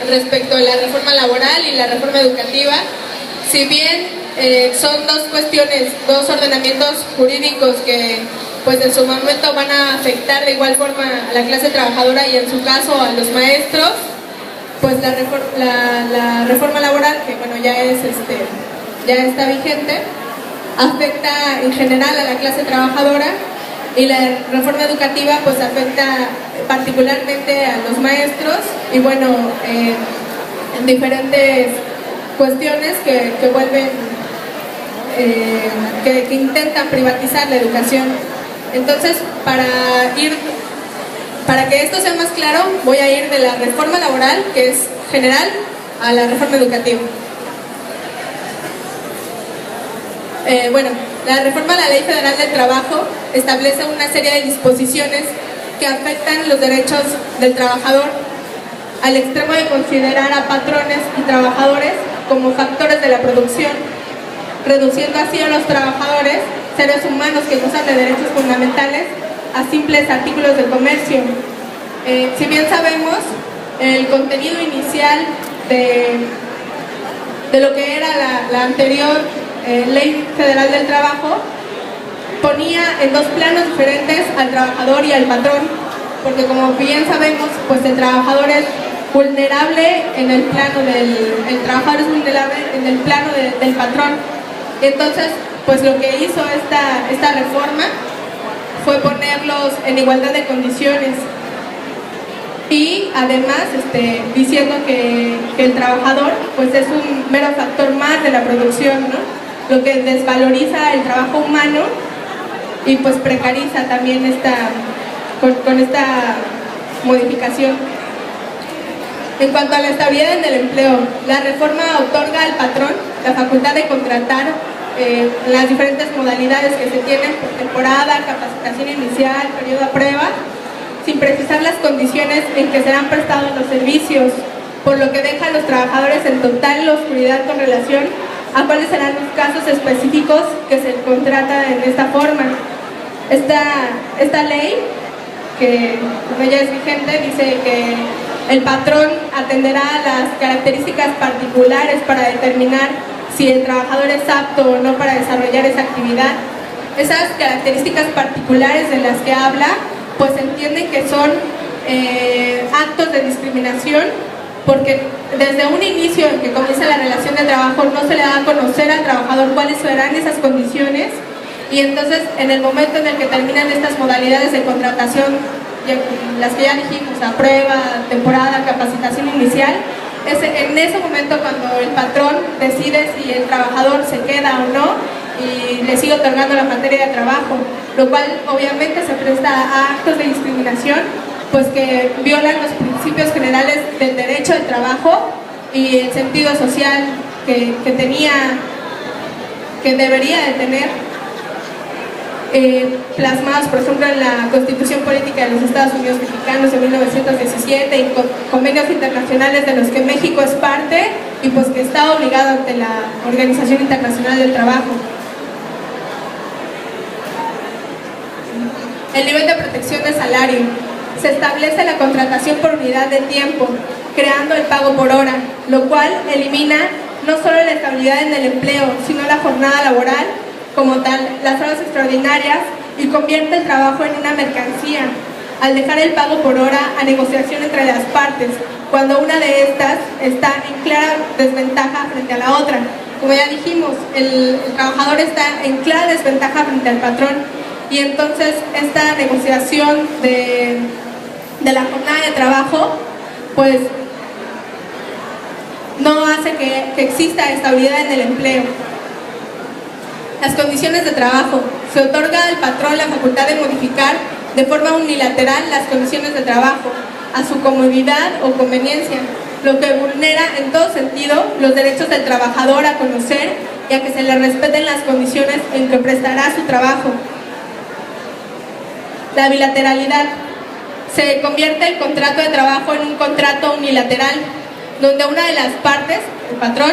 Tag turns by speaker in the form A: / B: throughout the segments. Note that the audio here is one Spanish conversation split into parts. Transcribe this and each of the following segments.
A: respecto a la reforma laboral y la reforma educativa. Si bien son dos cuestiones, dos ordenamientos jurídicos que pues en su momento van a afectar de igual forma a la clase trabajadora y en su caso a los maestros, pues la reforma laboral, que bueno ya está vigente, afecta en general a la clase trabajadora, y la reforma educativa pues afecta particularmente a los maestros y bueno, en diferentes cuestiones que vuelven, que intentan privatizar la educación. Entonces, para que esto sea más claro, voy a ir de la reforma laboral, que es general, a la reforma educativa. Bueno, la reforma a la Ley Federal del Trabajo establece una serie de disposiciones que afectan los derechos del trabajador, al extremo de considerar a patrones y trabajadores como factores de la producción, reduciendo así a los trabajadores, seres humanos que gozan de derechos fundamentales, a simples artículos de comercio. Si bien sabemos, el contenido inicial de lo que era la anterior Ley Federal del Trabajo ponía en dos planos diferentes al trabajador y al patrón, porque como bien sabemos, pues el trabajador es vulnerable en el plano el trabajador es vulnerable en el plano del patrón. Entonces, pues lo que hizo esta reforma fue ponerlos en igualdad de condiciones y además diciendo que el trabajador pues es un mero factor más de la producción, ¿no? Lo que desvaloriza el trabajo humano y pues precariza también con esta modificación. En cuanto a la estabilidad en el empleo, la reforma otorga al patrón la facultad de contratar las diferentes modalidades que se tienen por temporada, capacitación inicial, periodo a prueba, sin precisar las condiciones en que serán prestados los servicios, por lo que deja a los trabajadores en total oscuridad con relación a cuáles serán los casos específicos que se contrata en esta forma. Esta ley, que como ya es vigente, dice que el patrón atenderá a las características particulares para determinar si el trabajador es apto o no para desarrollar esa actividad. Esas características particulares de las que habla, pues entienden que son actos de discriminación, porque desde un inicio en que comienza la relación de trabajo no se le da a conocer al trabajador cuáles serán esas condiciones, y entonces en el momento en el que terminan estas modalidades de contratación, las que ya dijimos, a prueba, temporada, capacitación inicial, es en ese momento cuando el patrón decide si el trabajador se queda o no y le sigue otorgando la materia de trabajo, lo cual obviamente se presta a actos de discriminación, pues que violan los principios generales del derecho al trabajo y el sentido social que debería de tener, plasmados por ejemplo en la Constitución Política de los Estados Unidos Mexicanos de 1917 y convenios internacionales de los que México es parte y pues que está obligado ante la Organización Internacional del Trabajo. El nivel de protección de salario. Se establece la contratación por unidad de tiempo, creando el pago por hora, lo cual elimina no solo la estabilidad en el empleo, sino la jornada laboral como tal, las horas extraordinarias, y convierte el trabajo en una mercancía, al dejar el pago por hora a negociación entre las partes, cuando una de estas está en clara desventaja frente a la otra. Como ya dijimos, el trabajador está en clara desventaja frente al patrón, y entonces esta negociación de la jornada de trabajo pues no hace que exista estabilidad en el empleo. Las condiciones de trabajo. Se otorga al patrón la facultad de modificar de forma unilateral las condiciones de trabajo a su comodidad o conveniencia, lo que vulnera en todo sentido los derechos del trabajador a conocer y a que se le respeten las condiciones en que prestará su trabajo. La bilateralidad. Se convierte el contrato de trabajo en un contrato unilateral, donde una de las partes, el patrón,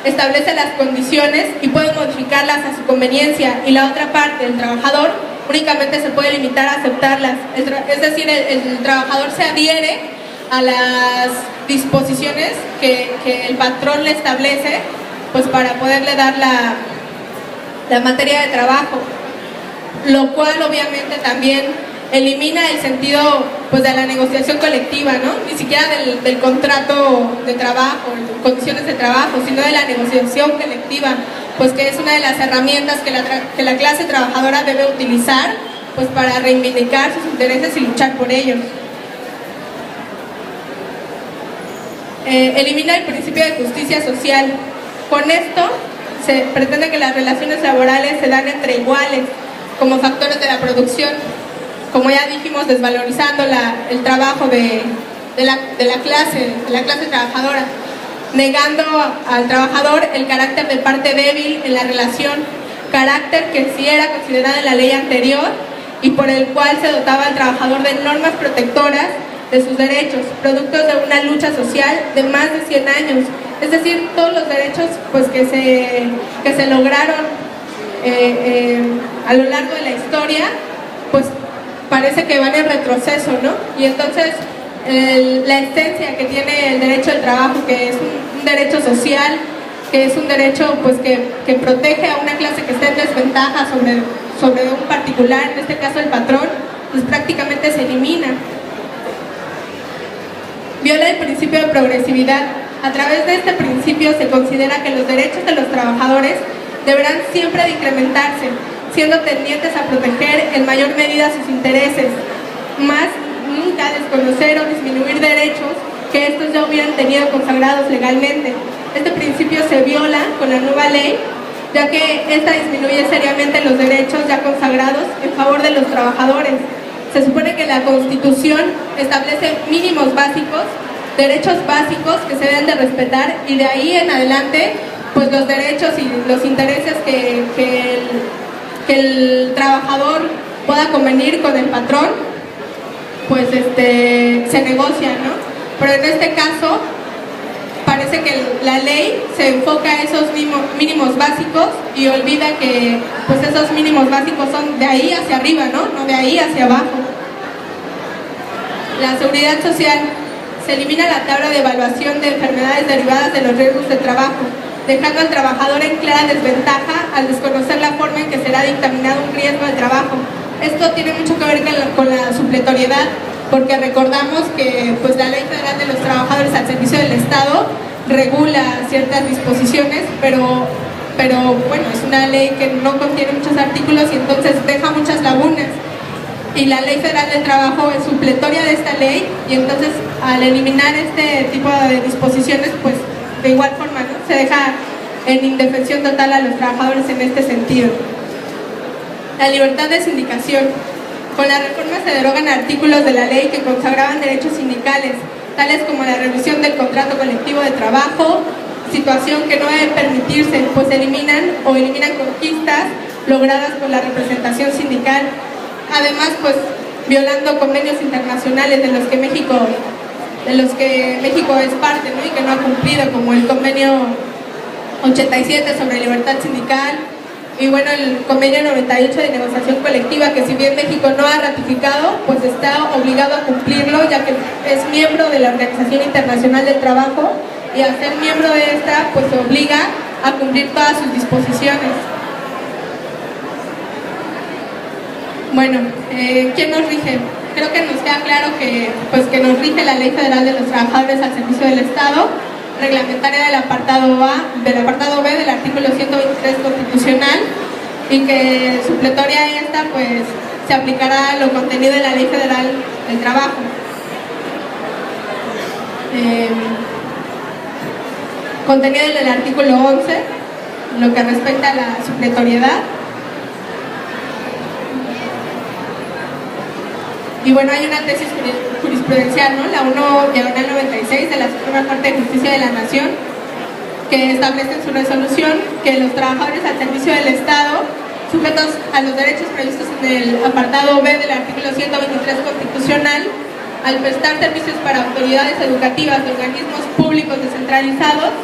A: establece las condiciones y puede modificarlas a su conveniencia, y la otra parte, el trabajador, únicamente se puede limitar a aceptarlas. Es decir, el trabajador se adhiere a las disposiciones que el patrón le establece, pues para poderle dar la materia de trabajo, lo cual obviamente también elimina el sentido pues de la negociación colectiva, ¿no? Ni siquiera del contrato de trabajo, condiciones de trabajo, sino de la negociación colectiva, pues que es una de las herramientas que la clase trabajadora debe utilizar pues para reivindicar sus intereses y luchar por ellos. Elimina el principio de justicia social. Con esto se pretende que las relaciones laborales se dan entre iguales como factores de la producción, como ya dijimos, desvalorizando el trabajo de la clase trabajadora, negando al trabajador el carácter de parte débil en la relación, carácter que sí era considerado en la ley anterior y por el cual se dotaba al trabajador de normas protectoras de sus derechos, productos de una lucha social de más de 100 años. Es decir, todos los derechos pues, que se lograron a lo largo de la historia, pues parece que van en retroceso, ¿no? Y entonces la esencia que tiene el derecho al trabajo, que es un derecho social, que es un derecho pues que protege a una clase que está en desventaja sobre un particular, en este caso el patrón, pues prácticamente se elimina. Viola el principio de progresividad. A través de este principio se considera que los derechos de los trabajadores deberán siempre de incrementarse, siendo tendientes a proteger en mayor medida sus intereses, más nunca desconocer o disminuir derechos que estos ya hubieran tenido consagrados legalmente. Este principio se viola con la nueva ley, ya que esta disminuye seriamente los derechos ya consagrados en favor de los trabajadores. Se supone que la Constitución establece mínimos básicos, derechos básicos que se deben de respetar, y de ahí en adelante pues los derechos y los intereses que el trabajador pueda convenir con el patrón pues se negocian, ¿no? Pero en este caso parece que la ley se enfoca a esos mínimos básicos y olvida que pues esos mínimos básicos son de ahí hacia arriba, no de ahí hacia abajo. La seguridad social. Se elimina la tabla de evaluación de enfermedades derivadas de los riesgos de trabajo, dejando al trabajador en clara desventaja al desconocer la forma en que será dictaminado un riesgo de trabajo. Esto tiene mucho que ver con la supletoriedad, porque recordamos que pues, la Ley Federal de los Trabajadores al Servicio del Estado regula ciertas disposiciones, pero bueno, es una ley que no contiene muchos artículos y entonces deja muchas lagunas. Y la Ley Federal del Trabajo es supletoria de esta ley, y entonces al eliminar este tipo de disposiciones, pues de igual forma, ¿no? Se deja en indefensión total a los trabajadores en este sentido. La libertad de sindicación. Con la reforma se derogan artículos de la ley que consagraban derechos sindicales, tales como la revisión del contrato colectivo de trabajo, situación que no debe permitirse, pues eliminan conquistas logradas por la representación sindical. Además, pues violando convenios internacionales de los que México es parte, ¿no? Y que no ha cumplido, como el convenio 87 sobre libertad sindical, y bueno, el convenio 98 de negociación colectiva, que si bien México no ha ratificado, pues está obligado a cumplirlo, ya que es miembro de la Organización Internacional del Trabajo, y al ser miembro de esta, pues se obliga a cumplir todas sus disposiciones. Bueno, ¿quién nos rige? Creo que nos queda claro que nos rige la Ley Federal de los Trabajadores al Servicio del Estado, reglamentaria del apartado B del artículo 123 constitucional, y que supletoria a esta pues se aplicará a lo contenido de la Ley Federal del Trabajo. Contenido del artículo 11, lo que respecta a la supletoriedad. Y bueno, hay una tesis jurisprudencial, ¿no? La 1/96 de la Suprema Corte de Justicia de la Nación, que establece en su resolución que los trabajadores al servicio del Estado, sujetos a los derechos previstos en el apartado B del artículo 123 constitucional, al prestar servicios para autoridades educativas de organismos públicos descentralizados,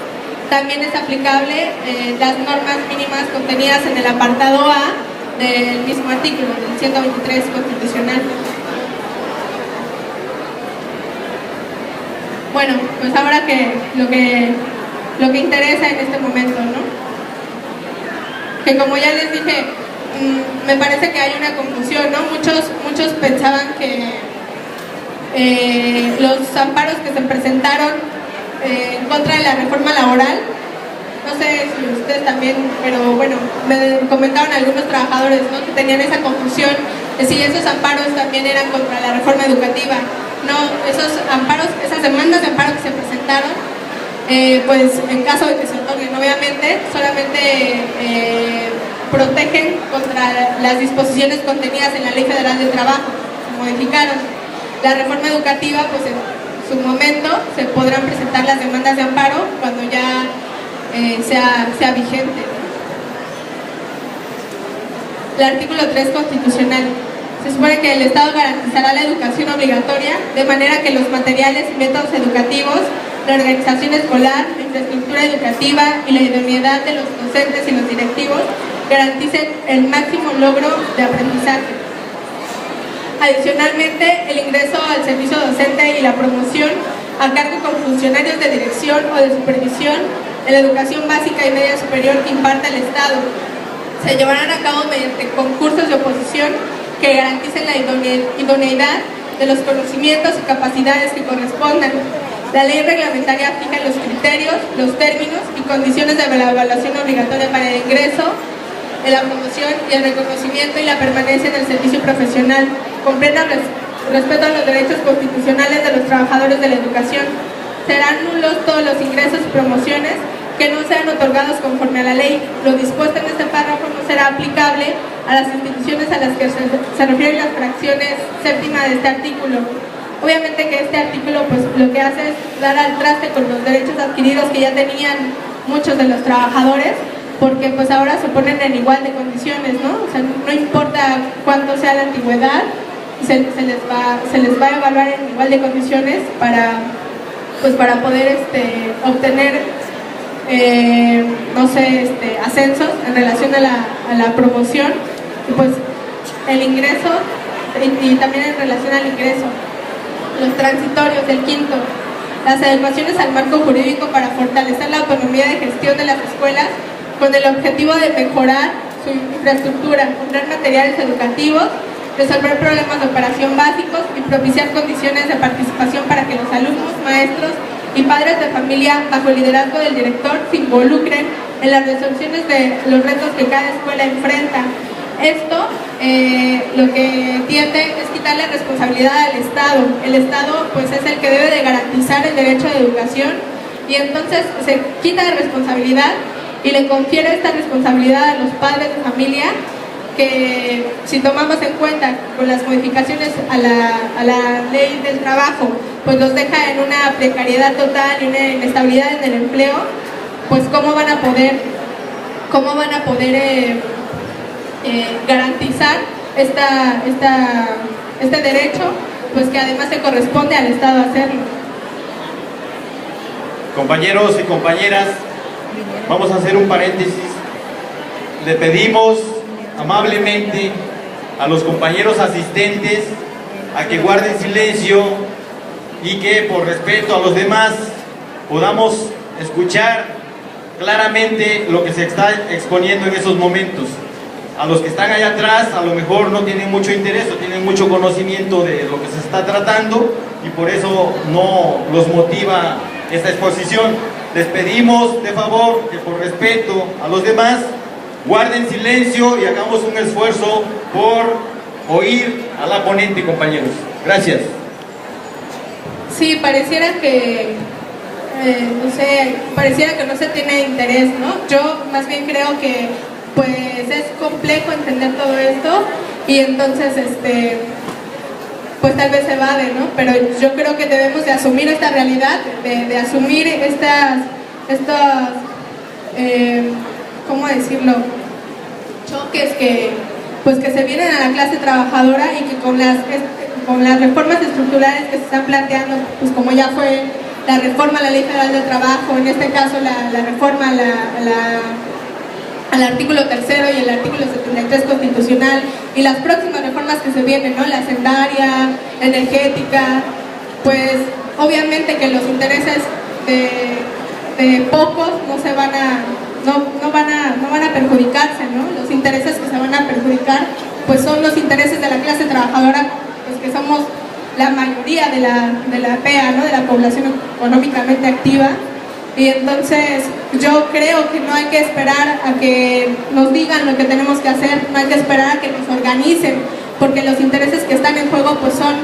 A: también es aplicable las normas mínimas contenidas en el apartado A del mismo artículo, del 123 constitucional. bueno, pues ahora que lo que interesa en este momento, ¿no? Que como ya les dije, me parece que hay una confusión, ¿no? Muchos pensaban que los amparos que se presentaron en contra de la reforma laboral, no sé si ustedes también, pero bueno, me comentaron algunos trabajadores, ¿no?, que tenían esa confusión de si esos amparos también eran contra la reforma educativa. No, esos amparos, esas demandas de amparo que se presentaron, pues en caso de que se otorguen, obviamente, solamente protegen contra las disposiciones contenidas en la Ley Federal del Trabajo, se modificaron. La reforma educativa, pues en su momento se podrán presentar las demandas de amparo cuando ya sea vigente. El artículo 3 constitucional. Se supone que el Estado garantizará la educación obligatoria de manera que los materiales y métodos educativos, la organización escolar, la infraestructura educativa y la idoneidad de los docentes y los directivos garanticen el máximo logro de aprendizaje. Adicionalmente, el ingreso al servicio docente y la promoción a cargo con funcionarios de dirección o de supervisión en la educación básica y media superior que imparta el Estado se llevarán a cabo mediante concursos de oposición que garanticen la idoneidad de los conocimientos y capacidades que correspondan. La ley reglamentaria fija los criterios, los términos y condiciones de la evaluación obligatoria para el ingreso, la promoción y el reconocimiento y la permanencia en el servicio profesional, con pleno respeto a los derechos constitucionales de los trabajadores de la educación. Serán nulos todos los ingresos y promociones que no sean otorgados conforme a la ley. Lo dispuesto en este párrafo no será aplicable a las instituciones a las que se refieren las fracciones séptima de este artículo. Obviamente que este artículo pues lo que hace es dar al traste con los derechos adquiridos que ya tenían muchos de los trabajadores, porque pues ahora se ponen en igual de condiciones, ¿no? O sea, no importa cuánto sea la antigüedad, se les va a evaluar en igual de condiciones para poder obtener no sé, ascensos en relación a la promoción y pues el ingreso y también en relación al ingreso. Los transitorios, el quinto, las adecuaciones al marco jurídico para fortalecer la autonomía de gestión de las escuelas con el objetivo de mejorar su infraestructura, comprar materiales educativos, resolver problemas de operación básicos y propiciar condiciones de participación para que los alumnos, maestros y padres de familia, bajo el liderazgo del director, se involucren en las resoluciones de los retos que cada escuela enfrenta. Esto lo que tiende es quitarle responsabilidad al Estado. El Estado pues es el que debe de garantizar el derecho de educación y entonces se quita de responsabilidad y le confiere esta responsabilidad a los padres de familia, que si tomamos en cuenta con las modificaciones a la ley del trabajo, pues los deja en una precariedad total y una inestabilidad en el empleo, pues cómo van a poder garantizar este derecho, pues que además se corresponde al Estado hacerlo.
B: Compañeros y compañeras, vamos a hacer un paréntesis. Le pedimos amablemente a los compañeros asistentes a que guarden silencio y que por respeto a los demás podamos escuchar claramente lo que se está exponiendo en esos momentos. A los que están allá atrás a lo mejor no tienen mucho interés o tienen mucho conocimiento de lo que se está tratando y por eso no los motiva esta exposición. Les pedimos de favor que por respeto a los demás guarden silencio y hagamos un esfuerzo por oír a la ponente, compañeros. Gracias.
A: Sí, pareciera que pareciera que no se tiene interés, ¿no? Yo más bien creo que pues es complejo entender todo esto y entonces pues tal vez se evade, ¿no? Pero yo creo que debemos de asumir esta realidad, de asumir estas ¿cómo decirlo? Choques que se vienen a la clase trabajadora y que con las reformas estructurales que se están planteando, pues como ya fue la reforma a la Ley Federal del Trabajo, en este caso la reforma al artículo 3º y el artículo 73 constitucional y las próximas reformas que se vienen, ¿no? La hacendaria, energética, pues obviamente que los intereses de pocos no van a perjudicarse, ¿no? Los intereses que se van a perjudicar pues son los intereses de la clase trabajadora, pues que somos la mayoría de la PEA, ¿no? De la población económicamente activa. Y entonces yo creo que no hay que esperar a que nos digan lo que tenemos que hacer, no hay que esperar a que nos organicen, porque los intereses que están en juego pues son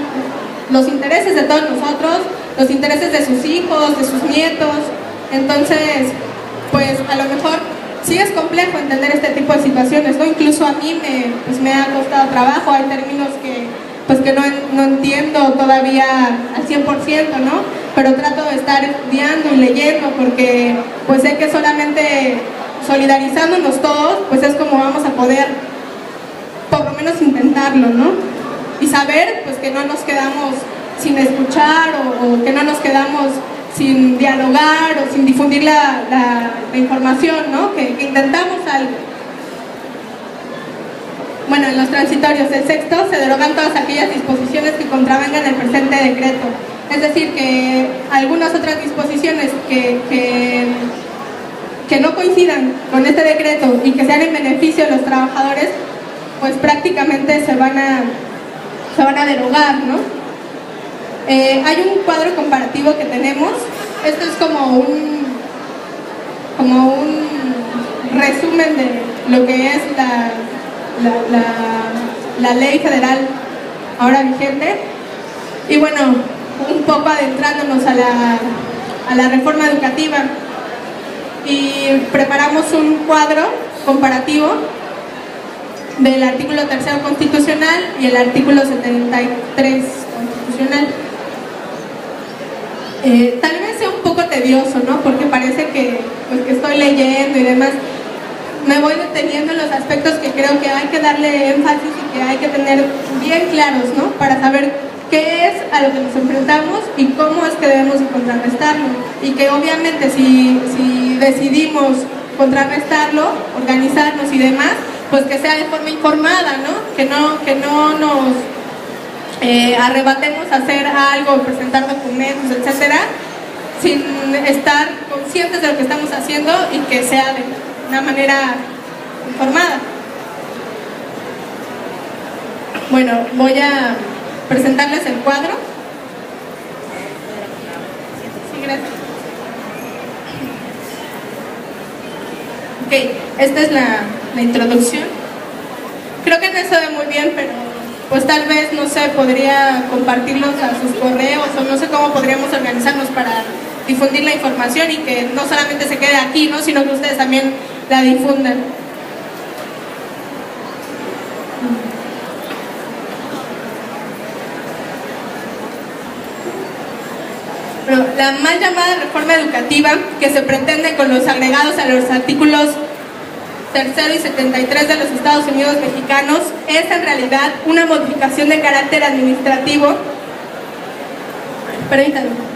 A: los intereses de todos nosotros, los intereses de sus hijos, de sus nietos. Entonces, pues a lo mejor sí es complejo entender este tipo de situaciones, ¿no? Incluso a mí me ha costado trabajo, hay términos que no entiendo todavía al 100%, ¿no? Pero trato de estar estudiando y leyendo, porque pues sé que solamente solidarizándonos todos, pues es como vamos a poder por lo menos intentarlo, ¿no? Y saber pues que no nos quedamos sin escuchar o que no nos quedamos sin dialogar o sin difundir la información, ¿no? Que intentamos algo. Bueno, en los transitorios del sexto se derogan todas aquellas disposiciones que contravengan el presente decreto. Es decir, que algunas otras disposiciones que no coincidan con este decreto y que sean en beneficio de los trabajadores, pues prácticamente se van a derogar, ¿no? Hay un cuadro comparativo que tenemos. Esto es como un resumen de lo que es la ley federal ahora vigente. Y bueno, un poco adentrándonos a la reforma educativa, y preparamos un cuadro comparativo del artículo 3º constitucional y el artículo 73 constitucional. Tal vez sea un poco tedioso, ¿no? Porque parece que estoy leyendo y demás. Me voy deteniendo en los aspectos que creo que hay que darle énfasis y que hay que tener bien claros, ¿no? Para saber qué es a lo que nos enfrentamos y cómo es que debemos de contrarrestarlo. Y que obviamente si decidimos contrarrestarlo, organizarnos y demás, pues que sea de forma informada, ¿no? Que no nos arrebatemos a hacer algo, presentar documentos, etcétera, sin estar conscientes de lo que estamos haciendo y que sea de una manera informada. Bueno, voy a presentarles el cuadro. Sí, gracias. Ok, esta es la introducción. Creo que no se ve muy bien, pero pues tal vez, no sé, podría compartirlos a sus correos o no sé cómo podríamos organizarnos para difundir la información y que no solamente se quede aquí, ¿no? Sino que ustedes también la difundan. Bueno, la mal llamada reforma educativa que se pretende con los agregados a los artículos 3º y 73 de los Estados Unidos mexicanos es en realidad una modificación de carácter administrativo. Permítanme.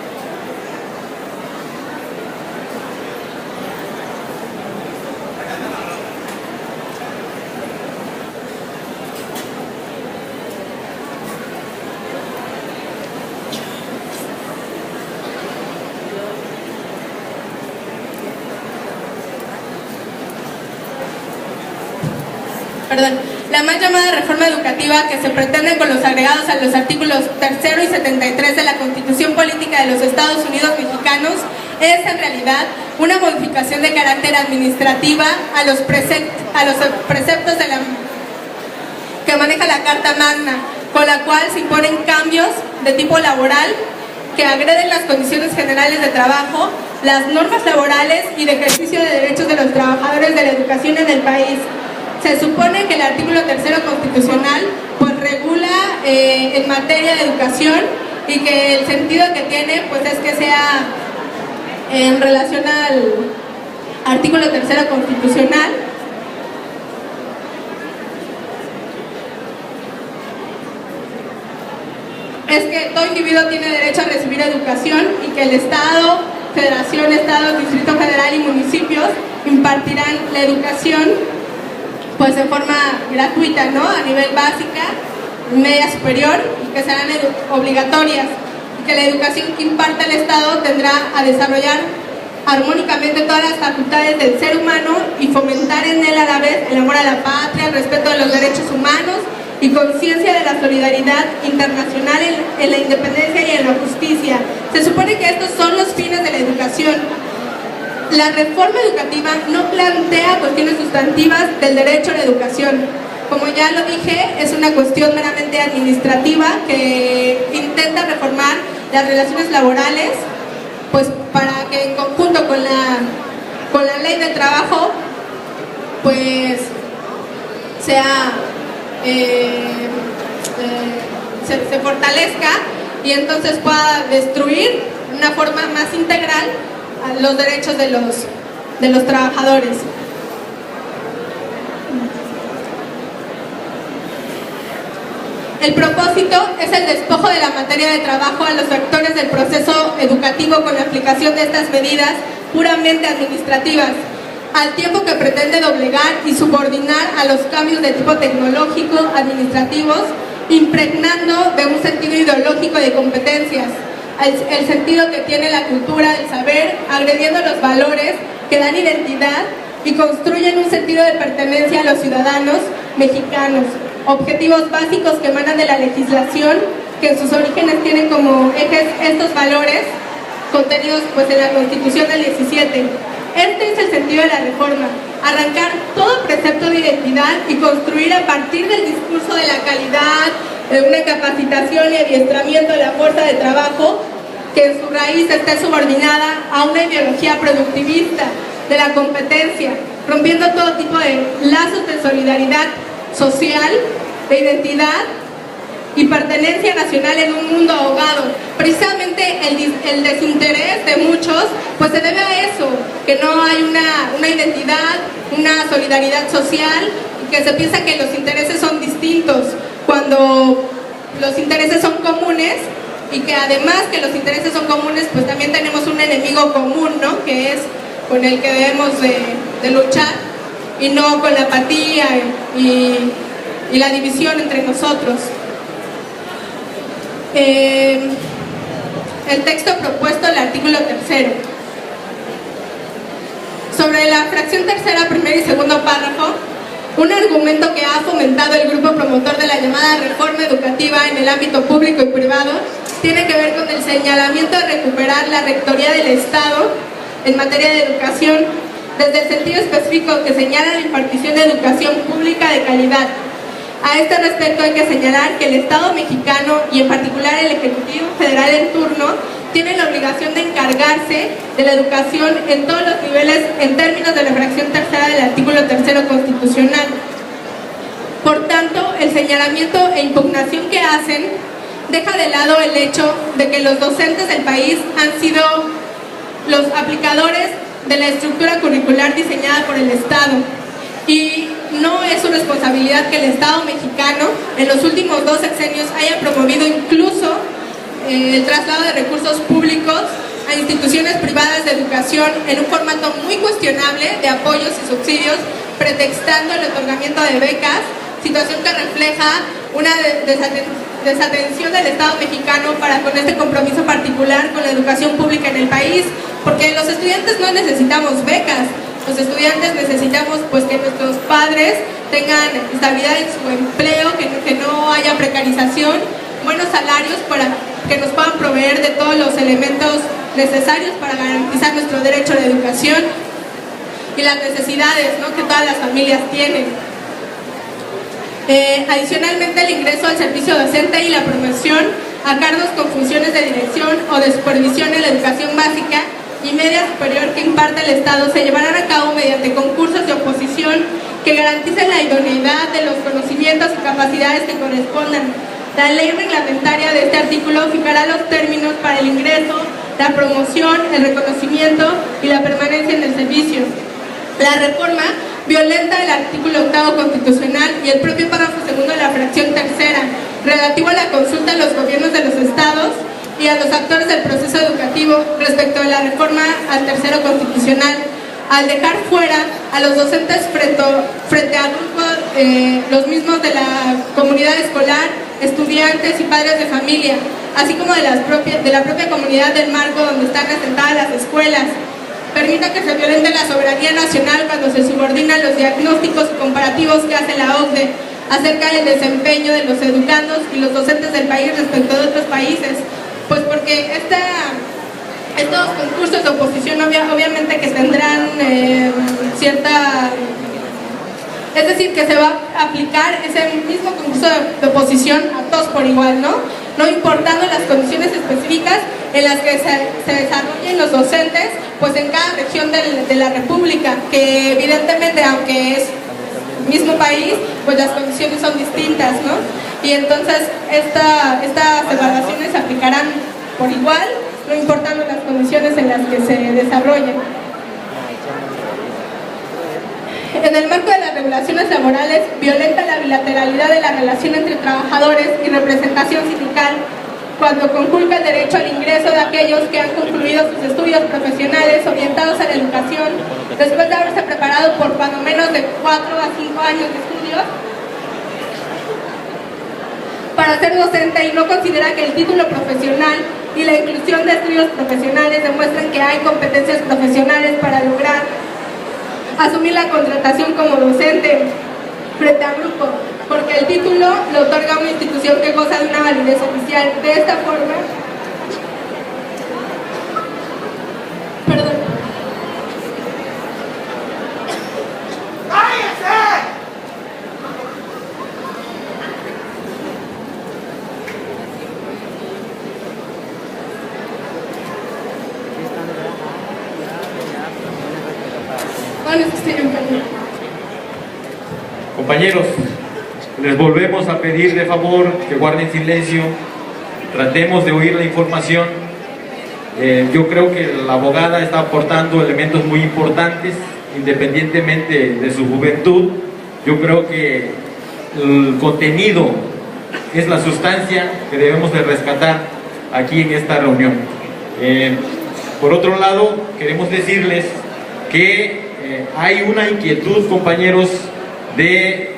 A: Perdón, la mal llamada reforma educativa que se pretende con los agregados a los artículos 3º y 73 de la Constitución Política de los Estados Unidos Mexicanos es en realidad una modificación de carácter administrativa a los preceptos de que maneja la Carta Magna, con la cual se imponen cambios de tipo laboral que agreden las condiciones generales de trabajo, las normas laborales y de ejercicio de derechos de los trabajadores de la educación en el país. Se supone que el artículo 3º constitucional pues regula en materia de educación y que el sentido que tiene pues es que sea en relación al artículo 3º constitucional. Es que todo individuo tiene derecho a recibir educación y que el Estado, Federación, Estados, Distrito Federal y municipios impartirán la educación pues en forma gratuita, ¿no? A nivel básica, media superior, y que serán obligatorias. que la educación que imparte el Estado tendrá a desarrollar armónicamente todas las facultades del ser humano y fomentar en él a la vez el amor a la patria, el respeto de los derechos humanos y conciencia de la solidaridad internacional en la independencia y en la justicia. Se supone que estos son los fines de la educación. La reforma educativa no plantea cuestiones sustantivas del derecho a la educación. Como ya lo dije, es una cuestión meramente administrativa que intenta reformar las relaciones laborales, pues para que en conjunto con la ley del trabajo, pues sea se fortalezca y entonces pueda destruir de una forma más integral los derechos de los trabajadores. El propósito es el despojo de la materia de trabajo a los actores del proceso educativo con la aplicación de estas medidas puramente administrativas, al tiempo que pretende doblegar y subordinar a los cambios de tipo tecnológico, administrativos, impregnando de un sentido ideológico de competencias, el sentido que tiene la cultura del saber, agrediendo los valores que dan identidad y construyen un sentido de pertenencia a los ciudadanos mexicanos, objetivos básicos que emanan de la legislación, que en sus orígenes tienen como ejes estos valores contenidos pues en la Constitución del 17. Este es el sentido de la reforma: arrancar todo precepto de identidad y construir a partir del discurso de la calidad, de una capacitación y adiestramiento de la fuerza de trabajo, que en su raíz esté subordinada a una ideología productivista de la competencia, rompiendo todo tipo de lazos de solidaridad social, de identidad y pertenencia nacional en un mundo ahogado. Precisamente el desinterés de muchos pues se debe a eso, que no hay una identidad, una solidaridad social, y que se piensa que los intereses son distintos, cuando los intereses son comunes, y que además que los intereses son comunes, pues también tenemos un enemigo común, ¿no?, que es con el que debemos de luchar, y no con la apatía y la división entre nosotros. El texto propuesto, el artículo 3. Sobre la fracción tercera, primer y segundo párrafo, un argumento que ha fomentado el grupo promotor de la llamada reforma educativa en el ámbito público y privado tiene que ver con el señalamiento de recuperar la rectoría del Estado en materia de educación, desde el sentido específico que señala la impartición de educación pública de calidad. A este respecto hay que señalar que el Estado mexicano, y en particular el Ejecutivo Federal en turno, tiene la obligación de encargarse de la educación en todos los niveles en términos de la fracción tercera del artículo 3 constitucional. Por tanto, el señalamiento e impugnación que hacen deja de lado el hecho de que los docentes del país han sido los aplicadores de la estructura curricular diseñada por el Estado, y no es su responsabilidad que el Estado mexicano en los últimos 2 sexenios haya promovido incluso el traslado de recursos públicos a instituciones privadas de educación en un formato muy cuestionable de apoyos y subsidios, pretextando el otorgamiento de becas, situación que refleja una desatención del Estado mexicano para con este compromiso particular con la educación pública en el país, porque los estudiantes no necesitamos becas. Los estudiantes necesitamos pues que nuestros padres tengan estabilidad en su empleo, que no haya precarización, buenos salarios para que nos puedan proveer de todos los elementos necesarios para garantizar nuestro derecho a la educación y las necesidades, ¿no?, que todas las familias tienen. Adicionalmente, el ingreso al servicio docente y la promoción a cargos con funciones de dirección o de supervisión en la educación básica y media superior que imparte el Estado se llevarán a cabo mediante concursos de oposición que garanticen la idoneidad de los conocimientos y capacidades que correspondan. La ley reglamentaria de este artículo fijará los términos para el ingreso, la promoción, el reconocimiento y la permanencia en el servicio. La reforma violenta el artículo 8 constitucional y el propio párrafo 2 de la fracción tercera, relativo a la consulta a los gobiernos de los estados y a los actores del proceso educativo respecto a la reforma al tercero constitucional, al dejar fuera a los docentes frente a grupos, los mismos de la comunidad escolar, estudiantes y padres de familia, así como de la propia comunidad del marco donde están asentadas las escuelas. Permita que se violente la soberanía nacional cuando se subordinan los diagnósticos y comparativos que hace la OCDE acerca del desempeño de los educandos y los docentes del país respecto de otros países. Pues porque estos concursos de oposición obviamente que tendrán cierta... Es decir, que se va a aplicar ese mismo concurso de oposición a todos por igual, ¿no? No importando las condiciones específicas en las que se desarrollen los docentes, pues en cada región de la República, que evidentemente, aunque es el mismo país, pues las condiciones son distintas, ¿no? Y entonces estas evaluaciones se aplicarán por igual, no importando las condiciones en las que se desarrollen. En el marco de las regulaciones laborales, violenta la bilateralidad de la relación entre trabajadores y representación sindical, cuando conculca el derecho al ingreso de aquellos que han concluido sus estudios profesionales orientados a la educación, después de haberse preparado por cuando menos de 4 a 5 años de estudios para ser docente, y no considera que el título profesional y la inclusión de estudios profesionales demuestran que hay competencias profesionales para lograr asumir la contratación como docente frente a grupo, porque el título lo otorga una institución que goza de una validez oficial. De esta forma,
B: compañeros, les volvemos a pedir de favor que guarden silencio, tratemos de oír la información. Yo creo que la abogada está aportando elementos muy importantes, independientemente de su juventud. Yo creo que el contenido es la sustancia que debemos de rescatar aquí en esta reunión. Por otro lado, queremos decirles que hay una inquietud, compañeros, de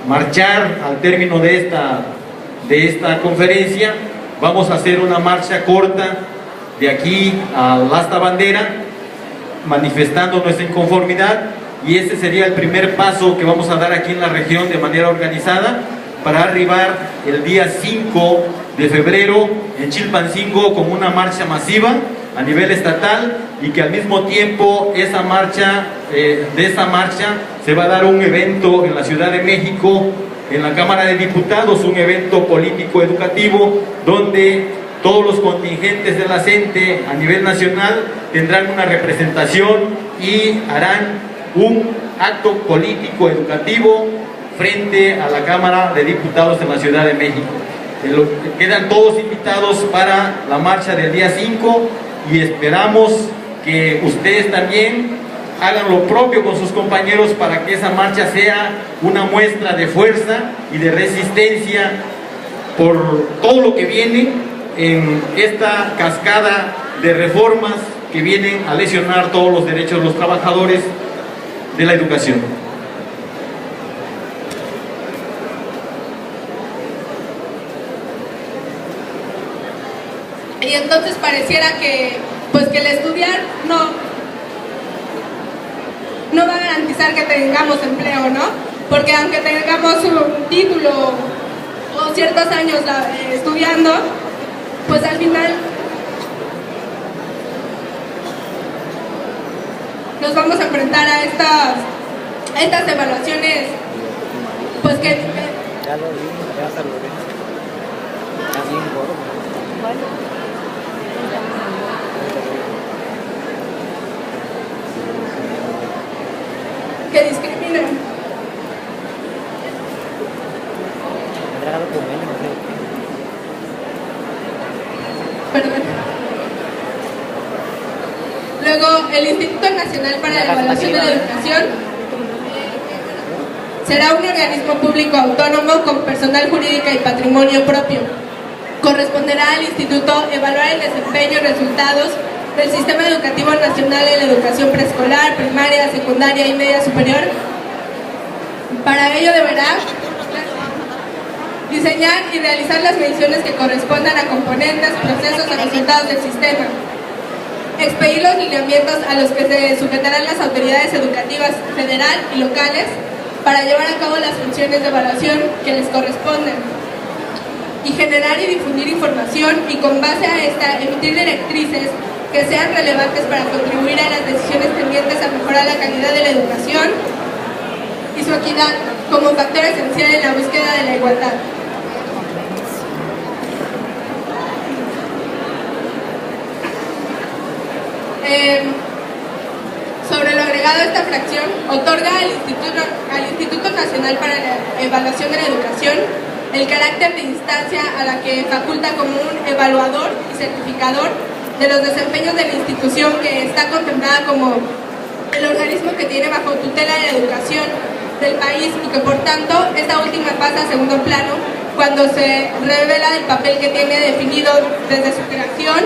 B: marchar al término de esta conferencia. Vamos a hacer una marcha corta de aquí al Asta Bandera, manifestando nuestra inconformidad, y ese sería el primer paso que vamos a dar aquí en la región de manera organizada para arribar el día 5 de febrero en Chilpancingo con una marcha masiva a nivel estatal, y que al mismo tiempo de esa marcha se va a dar un evento en la Ciudad de México, en la Cámara de Diputados, un evento político educativo donde todos los contingentes de la CENTE a nivel nacional tendrán una representación y harán un acto político educativo frente a la Cámara de Diputados en la Ciudad de México. Quedan todos invitados para la marcha del día 5, y esperamos que ustedes también hagan lo propio con sus compañeros para que esa marcha sea una muestra de fuerza y de resistencia por todo lo que viene en esta cascada de reformas que vienen a lesionar todos los derechos de los trabajadores de la educación.
A: Y entonces pareciera que el estudiar no va a garantizar que tengamos empleo, ¿no? Porque aunque tengamos un título o ciertos años estudiando, pues al final nos vamos a enfrentar a estas evaluaciones, pues que...
C: Ya lo vi, ya se lo vi. Está bien gordo. Bueno.
A: Que discriminan. Perdón. Luego, el Instituto Nacional para la Evaluación de la Educación será un organismo público autónomo con personal jurídico y patrimonio propio. Corresponderá al Instituto evaluar el desempeño y resultados del Sistema Educativo Nacional en la educación preescolar, primaria, secundaria y media superior. Para ello deberá Diseñar y realizar las mediciones que correspondan a componentes, procesos o resultados del sistema. Expedir los lineamientos a los que se sujetarán las autoridades educativas federal y locales para llevar a cabo las funciones de evaluación que les corresponden. Y generar y difundir información y con base a esta emitir directrices que sean relevantes para contribuir a las decisiones tendientes a mejorar la calidad de la educación y su equidad como factor esencial en la búsqueda de la igualdad. Sobre lo agregado a esta fracción, otorga al Instituto Nacional para la Evaluación de la Educación el carácter de instancia a la que faculta como un evaluador y certificador de los desempeños de la institución, que está contemplada como el organismo que tiene bajo tutela de la educación del país y que por tanto esta última pasa a segundo plano cuando se revela el papel que tiene definido desde su creación,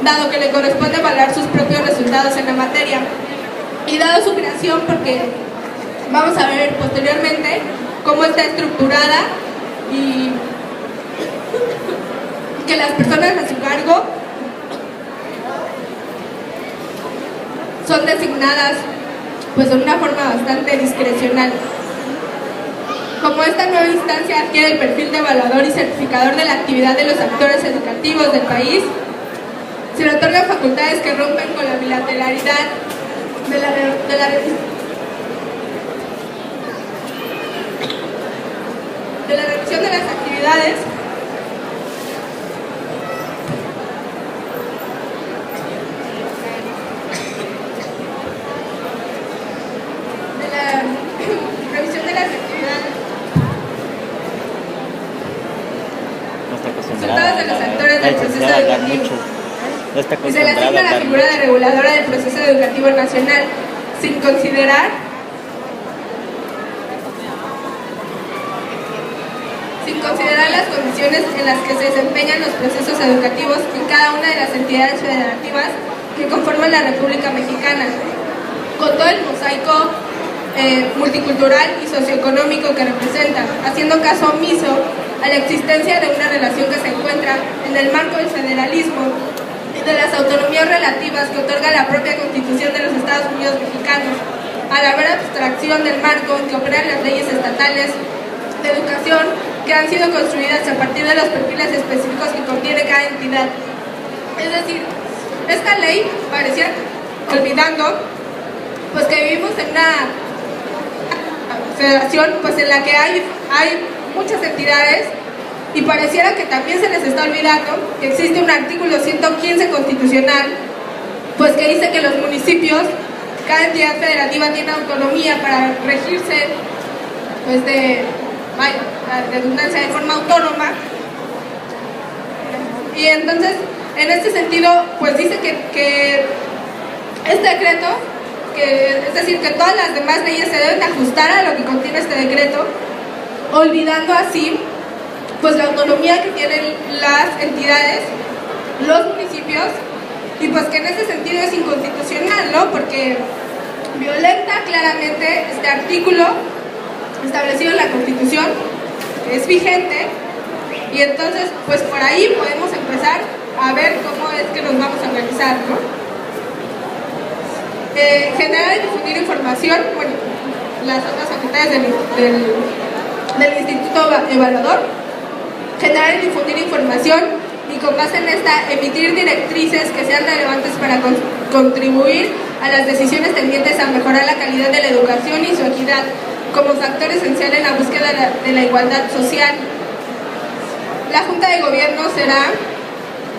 A: dado que le corresponde evaluar sus propios resultados en la materia. Y dado su creación, porque vamos a ver posteriormente cómo está estructurada y que las personas a su cargo son designadas pues de una forma bastante discrecional. Como esta nueva instancia adquiere el perfil de evaluador y certificador de la actividad de los actores educativos del país, se le otorgan facultades que rompen con la bilateralidad de la revisión de las actividades resultados de los actores del proceso educativo. Y se le asigna la figura de reguladora del proceso educativo nacional, sin considerar las condiciones en las que se desempeñan los procesos educativos en cada una de las entidades federativas que conforman la República Mexicana, con todo el mosaico multicultural y socioeconómico que representa, haciendo caso omiso a la existencia de una relación que se encuentra en el marco del federalismo y de las autonomías relativas que otorga la propia Constitución de los Estados Unidos mexicanos, al haber abstracción del marco en que operan las leyes estatales de educación que han sido construidas a partir de los perfiles específicos que contiene cada entidad. Es decir, esta ley parecía olvidando pues que vivimos en una federación pues en la que hay muchas entidades y pareciera que también se les está olvidando que existe un artículo 115 constitucional pues que dice que los municipios, cada entidad federativa tiene autonomía para regirse pues de redundancia de forma autónoma, y entonces en este sentido pues dice que este decreto, es decir, que todas las demás leyes se deben ajustar a lo que contiene este decreto, olvidando así pues la autonomía que tienen las entidades, los municipios, y pues que en ese sentido es inconstitucional, ¿no? Porque violenta claramente este artículo establecido en la Constitución, que es vigente, y entonces pues por ahí podemos empezar a ver cómo es que nos vamos a organizar, ¿no? Generar y difundir información, bueno, las otras facultades del Instituto Evaluador, generar y difundir información y con base en esta emitir directrices que sean relevantes para contribuir a las decisiones tendientes a mejorar la calidad de la educación y su equidad como factor esencial en la búsqueda de la igualdad social. La Junta de Gobierno será,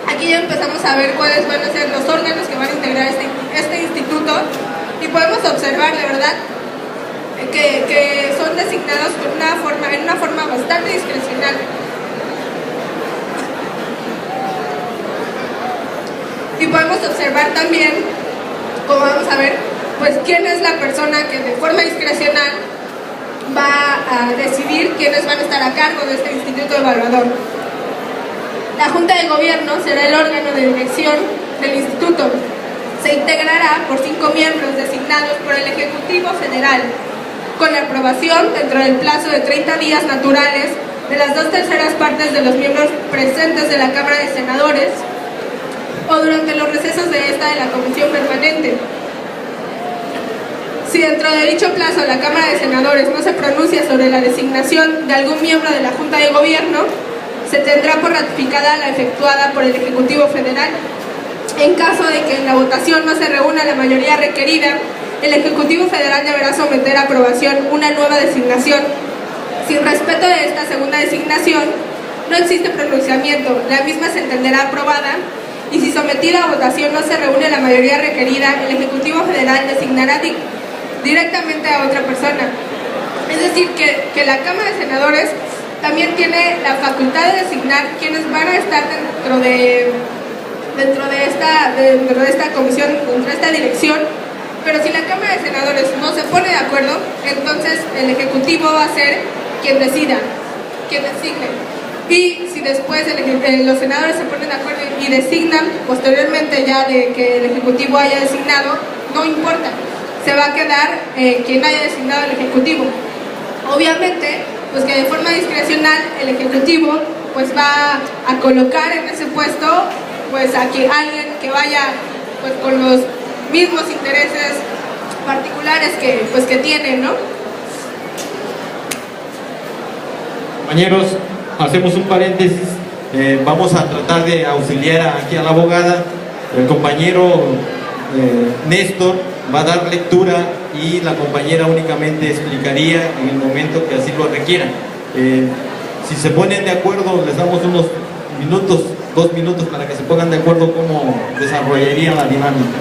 A: aquí ya empezamos a ver cuáles van a ser los órganos que van a integrar este instituto, y podemos observar de verdad que son designados en una forma bastante discrecional. Y podemos observar también, como vamos a ver, pues quién es la persona que de forma discrecional va a decidir quiénes van a estar a cargo de este instituto evaluador. La Junta de Gobierno será el órgano de dirección del instituto. Se integrará por 5 miembros designados por el Ejecutivo Federal, con la aprobación dentro del plazo de 30 días naturales de las 2/3 partes de los miembros presentes de la Cámara de Senadores o durante los recesos de esta de la Comisión Permanente. Si dentro de dicho plazo la Cámara de Senadores no se pronuncia sobre la designación de algún miembro de la Junta de Gobierno, se tendrá por ratificada la efectuada por el Ejecutivo Federal. En caso de que en la votación no se reúna la mayoría requerida, el Ejecutivo Federal deberá someter a aprobación una nueva designación. Sin respeto de esta segunda designación, no existe pronunciamiento, la misma se entenderá aprobada, y si sometida a votación no se reúne la mayoría requerida, el Ejecutivo Federal designará directamente a otra persona. Es decir, que la Cámara de Senadores también tiene la facultad de designar quienes van a estar dentro de esta comisión, dentro de esta dirección, pero si la Cámara de Senadores no se pone de acuerdo, entonces el Ejecutivo va a ser quien decida, quien designe. Y si después los senadores se ponen de acuerdo y designan, posteriormente ya de que el Ejecutivo haya designado, no importa, se va a quedar quien haya designado el Ejecutivo. Obviamente, pues que de forma discrecional el Ejecutivo pues va a colocar en ese puesto pues a alguien que vaya pues con los mismos intereses particulares que tiene, ¿no?
B: Compañeros, hacemos un paréntesis. Vamos a tratar de auxiliar aquí a la abogada. El compañero Néstor va a dar lectura y la compañera únicamente explicaría en el momento que así lo requieran. Si se ponen de acuerdo, les damos unos minutos, 2 minutos para que se pongan de acuerdo cómo desarrollarían la dinámica.